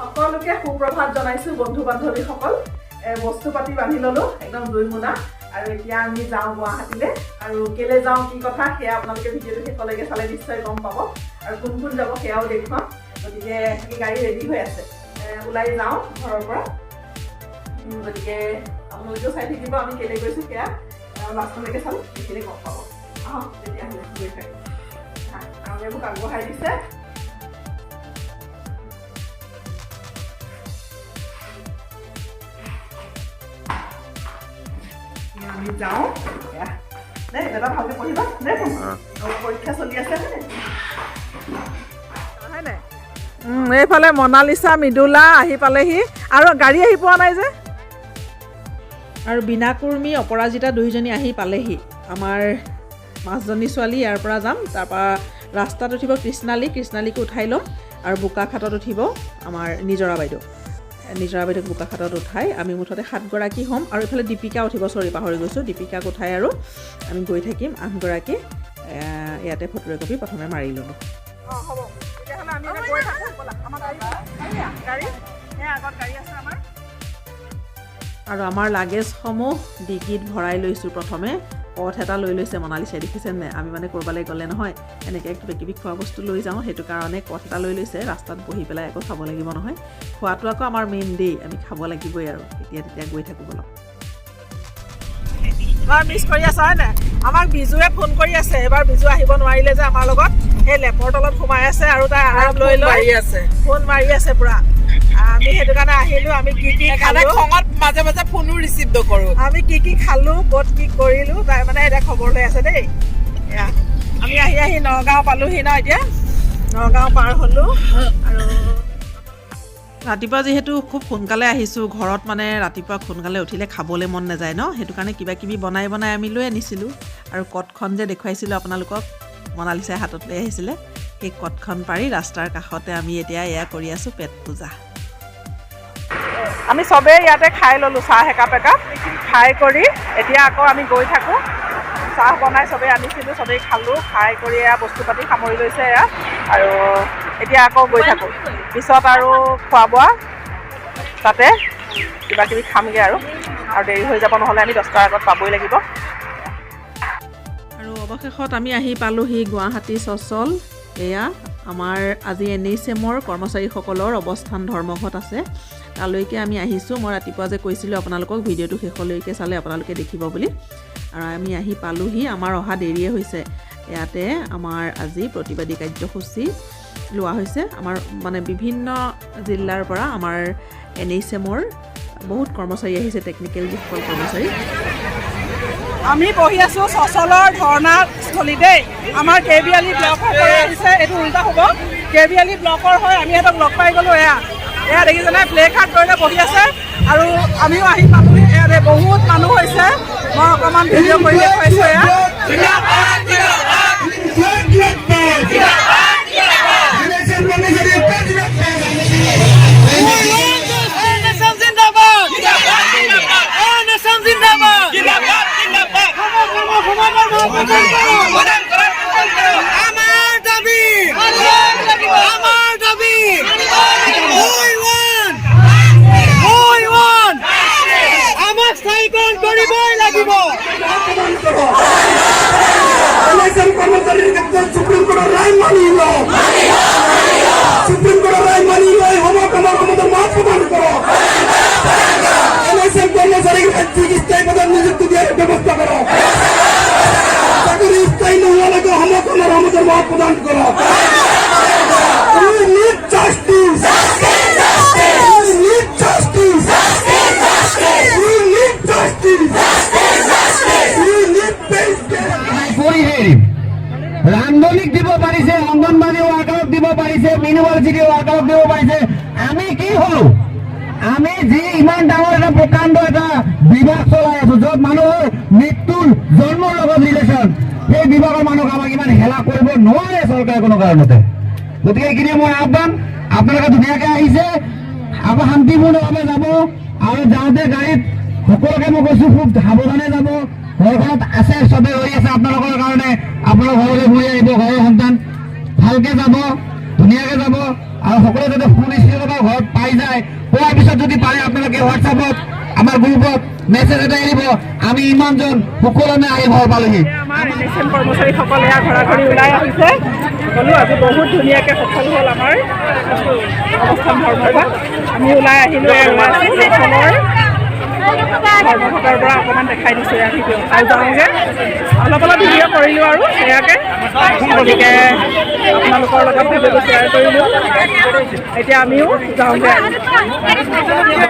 সকলোকে সুপ্ৰভাত জনাইছো বন্ধু বান্ধৱীসকল বস্তু পাতি বান্ধি ললো একদম 2 মোনা আৰু এতিয়া আমি যাওঁ গুৱাহাটীলৈ আৰু কেলে যাওঁ কি কথা সেয়া আপোনালোকে ভিডিঅ'টো শেষলৈকে চালে নিশ্চয় গম পাব আৰু কোন কোন যাব সেয়াও দেখুৱাম গতিকে গাড়ী ৰেডি হৈ আছে ওলাই যাওঁ ঘৰৰ পৰা গতিকে আপোনালোকেও চাই থাকিব আমি কেলে গৈছো সেয়া লাষ্টলৈকে চাম সেইখিনি গম পাব আহক তেতিয়াহ'লে গৈ থাকিম আমি মোক আগবঢ়াই দিছে আমি যাওঁ দে দাদা ভালকৈ পঢ়িবা দে পৰীক্ষা চলি আছে এইফালে মনালিছা মৃদুলা আহি পালেহি আৰু গাড়ী আহি পোৱা নাই যে আৰু বিনা কুৰ্মী অপৰাজিতা দুইজনী আহি পালেহি আমাৰ 5জনী ছোৱালী ইয়াৰ পৰা যাম তাৰপৰা ৰাস্তাত উঠিব কৃষ্ণালীকো উঠাই ল'ম আৰু বোকাখাটত উঠিব আমাৰ নিজৰা বাইদেউক বোকাখাটত উঠাই আমি মুঠতে 7গৰাকী হ'ম আৰু এইফালে দীপিকা উঠিব পাহৰি গৈছোঁ দীপিকাক উঠাই আৰু আমি গৈ থাকিম 8গৰাকী ইয়াতে ফটো একপি প্ৰথমে মাৰি ল'লোঁ হ'ব তেতিয়াহ'লে আমি গৈ থাকোঁ আমাৰ গাড়ী আগত গাড়ী আছে আমাৰ আৰু আমাৰ লাগেজসমূহ ডিকিত ভৰাই লৈছোঁ প্ৰথমে পথ এটা লৈ লৈছে মনালিছাই দেখিছে নে আমি মানে ক'ৰবালৈ গ'লে নহয় এনেকৈ কিবা খোৱা বস্তু লৈ যাওঁ সেইটো কাৰণে পথ এটা লৈ লৈছে ৰাস্তাত বহি পেলাই আকৌ খাব লাগিব নহয় খোৱাটো আকৌ আমাৰ মেইন দেই আমি খাব লাগিবই আৰু তেতিয়া গৈ থাকোঁ বলক মিছ কৰি আছা হয় নাই আমাক বিজুৱে ফোন কৰি আছে এবাৰ বিজু আহিব নোৱাৰিলে যে আমাৰ লগত সেই লেপৰ তলত সোমাই আছে আৰু তাই আৰাম লৈ ফোন মাৰি আছে পুৰা আমি সেইটো কাৰণে আহিলোঁ আমি কি খালোঁ খঙত মাজে মাজে ফোনো ৰিচিভ নকৰোঁ আমি কি খালোঁ ক'ত কি কৰিলোঁ তাই মানে এতিয়া খবৰ লৈ আছে দেই আমি আহি নগাঁও পালোহি ন এতিয়া নগাঁও পাৰ হ'লোঁ আৰু ৰাতিপুৱা যিহেতু খুব সোনকালে আহিছোঁ ঘৰত মানে ৰাতিপুৱা সোনকালে উঠিলে খাবলৈ মন নাযায় ন সেইটো কাৰণে কিবা কিবি বনাই আমি লৈ আনিছিলোঁ আৰু কটখন যে দেখুৱাইছিলোঁ আপোনালোকক মনালিছাই হাতত লৈ আহিছিলে সেই কটখন পাৰি ৰাস্তাৰ কাষতে আমি এতিয়া এয়া কৰি আছোঁ পেট পূজা আমি চবেই ইয়াতে খাই ল'লোঁ চাহ একাপ খাই কৰি এতিয়া আকৌ আমি গৈ থাকোঁ চাহ বনাই চবেই আনিছিলোঁ চবেই খালোঁ খাই কৰি এয়া বস্তু পাতি সামৰি লৈছে এয়া আৰু এতিয়া আকৌ গৈ থাকোঁ পিছত আৰু খোৱা বোৱা তাতে কিবা কিবি খামগৈ আৰু দেৰি হৈ যাব নহ'লে আমি 10টাৰ আগত পাবই লাগিব আৰু অৱশেষত আমি আহি পালোঁহি গুৱাহাটী চচল এয়া আমাৰ আজি NHMৰ কৰ্মচাৰীসকলৰ অৱস্থান ধৰ্মঘট আছে তালৈকে আমি আহিছোঁ মই ৰাতিপুৱা যে কৈছিলোঁ আপোনালোকক ভিডিঅ'টো শেষলৈকে চালে আপোনালোকে দেখিব বুলি আৰু আমি আহি পালোঁহি আমাৰ অহা দেৰিয়ে হৈছে ইয়াতে আমাৰ আজি প্ৰতিবাদী কাৰ্যসূচী লোৱা হৈছে আমাৰ মানে বিভিন্ন জিলাৰ পৰা আমাৰ NHMৰ বহুত কৰ্মচাৰী আহিছে টেকনিকেল যিসকল কৰ্মচাৰী আমি বহি আছোঁ চচলৰ ধৰ্ণাস্থলী দেই আমাৰ কেবিআলি ব্লকৰ পৰা আহিছে এইটো উল্টা হ'ব কেবিআলি ব্লকৰ হয় আমি সিহঁতক লগ পাই গ'লোঁ এয়া দেখিছেনে প্লে কাৰ্ড লৈ বহি আছে আৰু আমিও আহি পালোঁহি ইয়াতে বহুত মানুহ হৈছে মই অকণমান ভিডিঅ' কৰি দেখুৱাইছোঁ এয়া সুপ্রিম কোর্টের রায় মানি সুপ্রিম কোর্টের রায় মানি আমাদের মাঠ প্রদান করো NHM কর্মচারীকে স্থায়ী পদে নিযুক্তি দেওয়ার ব্যবস্থা করো চাকরি স্থায়ী নহওয়াকে আমাদের মাঠ প্রদান করো We need justice. We need justice. We need justice. We need justice. ৰান্ধনিক দিব পাৰিছে অংগনবাড়ী ৱাৰ্কাৰক দিব পাৰিছে ইউনিভাৰ্চিটি ৱাৰ্কাৰক দিব পাৰিছে আমি কি হলো আমি যি ইমান ডাঙৰ এটা প্ৰকাণ্ড এটা বিভাগ চলাই আছো য'ত মানুহৰ মৃত্যুৰ জন্মৰ লগত ৰিলেশ্যন সেই বিভাগৰ মানুহক আমাক ইমান হেলা কৰিব নোৱাৰে চৰকাৰে কোনো কাৰণতে গতিকে এইখিনি মই আহ্বান আপোনালোকে ধুনীয়াকৈ আহিছে আকৌ শান্তিপূৰ্ণভাৱে যাব আৰু যাওঁতে গাড়ীত সকলোকে মই কৈছোঁ খুব সাৱধানে যাব ঘৰখনত আছে চবেই ৰৈ আছে আপোনালোকৰ কাৰণে আপোনালোক ঘৰলৈ ঘূৰি আহিব ঘৰৰ সন্তান ভালকৈ যাব ধুনীয়াকৈ যাব আৰু সকলোৱে যাতে সুনিশ্চিত ঘৰত পাই যায়। পোৱাৰ পিছত যদি পাৰে আপোনালোকে হোৱাটছআপত আমাৰ গ্ৰুপত মেছেজ এটা এৰিব, আমি ইমানজন সুকলমে আহি ঘৰ পালোহি। আমাৰ ইলেকশ্যন কৰ্মচাৰীসকলে ঘৰা ঘৰি ওলাই আহিছে সকলো। আজি বহুত ধুনীয়াকৈ সফল হ'ল আমাৰ অৱস্থান ধৰ্মসভা। আমি ওলাই আহিলোঁ ইলেকশ্যনৰ ধৰ্মসভাৰ পৰা অকণমান দেখাই দিছোঁ আহি আৰু যাওঁগৈ। অলপ ভিডিঅ' কৰিলোঁ আৰু সেয়াকৈ, গতিকে আপোনালোকৰ লগত ভিডিঅ'টো শ্বেয়াৰ কৰিলোঁ। এতিয়া আমিও যাওঁগৈ।